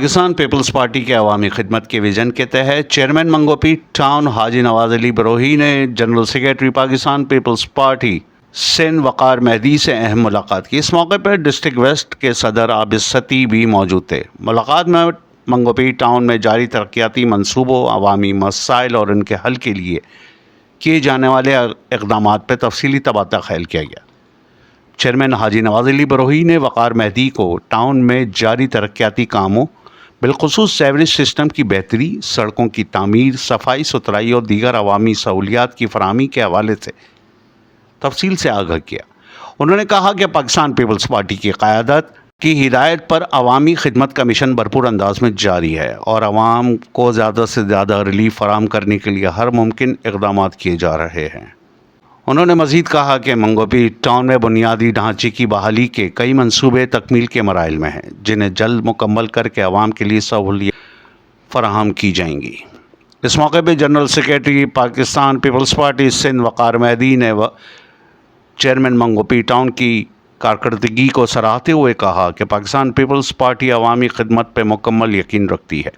Pakistan Peoples party کے عوامی خدمت کے ویژن کے تحت چیئرمین منگوپی ٹاؤن حاجی نواز علی بروہی نے جنرل سیکرٹری پاکستان پیپلز پارٹی سندھ وقار مہدی سے اہم ملاقات کی۔ اس موقع پر ڈسٹرکٹ ویسٹ کے صدر عابد ستی بھی موجود تھے۔ ملاقات میں منگوپی ٹاؤن میں جاری ترقیاتی منصوبوں، عوامی مسائل اور ان کے حل کے لیے کیے جانے والے اقدامات پر تفصیلی تبادلہ خیال کیا گیا۔ چیئرمین حاجی نواز علی بروہی نے وقار مہدی کو ٹاؤن میں جاری ترقیاتی کاموں، بالخصوص سیوریج سسٹم کی بہتری، سڑکوں کی تعمیر، صفائی ستھرائی اور دیگر عوامی سہولیات کی فراہمی کے حوالے سے تفصیل سے آگاہ کیا۔ انہوں نے کہا کہ پاکستان پیپلز پارٹی کی قیادت کی ہدایت پر عوامی خدمت کا مشن بھرپور انداز میں جاری ہے اور عوام کو زیادہ سے زیادہ ریلیف فراہم کرنے کے لیے ہر ممکن اقدامات کیے جا رہے ہیں۔ انہوں نے مزید کہا کہ منگوپی ٹاؤن میں بنیادی ڈھانچے کی بحالی کے کئی منصوبے تکمیل کے مراحل میں ہیں، جنہیں جلد مکمل کر کے عوام کے لیے سہولیات فراہم کی جائیں گی۔ اس موقع پہ جنرل سیکرٹری پاکستان پیپلز پارٹی سندھ وقار مہدی نے چیئرمین منگوپی ٹاؤن کی کارکردگی کو سراہتے ہوئے کہا کہ پاکستان پیپلز پارٹی عوامی خدمت پہ مکمل یقین رکھتی ہے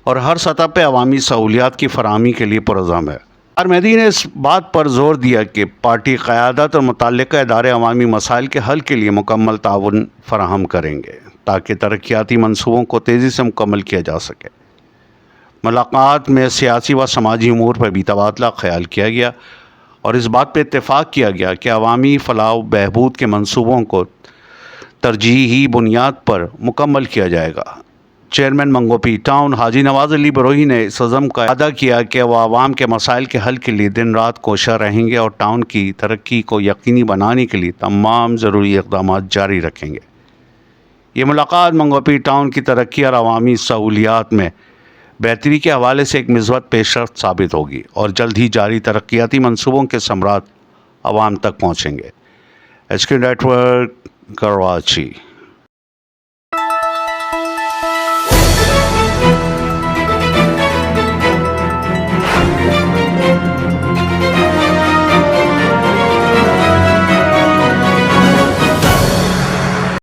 اور ہر سطح پہ عوامی سہولیات کی فراہمی کے لیے پرعزم ہے۔ وقار مہدی نے اس بات پر زور دیا کہ پارٹی قیادت اور متعلقہ ادارے عوامی مسائل کے حل کے لیے مکمل تعاون فراہم کریں گے تاکہ ترقیاتی منصوبوں کو تیزی سے مکمل کیا جا سکے۔ ملاقات میں سیاسی و سماجی امور پر بھی تبادلہ خیال کیا گیا اور اس بات پہ اتفاق کیا گیا کہ عوامی فلاح و بہبود کے منصوبوں کو ترجیحی بنیاد پر مکمل کیا جائے گا۔ چیئرمین منگوپی ٹاؤن حاجی نواز علی بروہی نے اس عزم کا اعادہ کیا کہ وہ عوام کے مسائل کے حل کے لیے دن رات کوشاں رہیں گے اور ٹاؤن کی ترقی کو یقینی بنانے کے لیے تمام ضروری اقدامات جاری رکھیں گے۔ یہ ملاقات منگوپی ٹاؤن کی ترقی اور عوامی سہولیات میں بہتری کے حوالے سے ایک مثبت پیش رفت ثابت ہوگی اور جلد ہی جاری ترقیاتی منصوبوں کے ثمرات عوام تک پہنچیں گے۔ HK network, Karachi.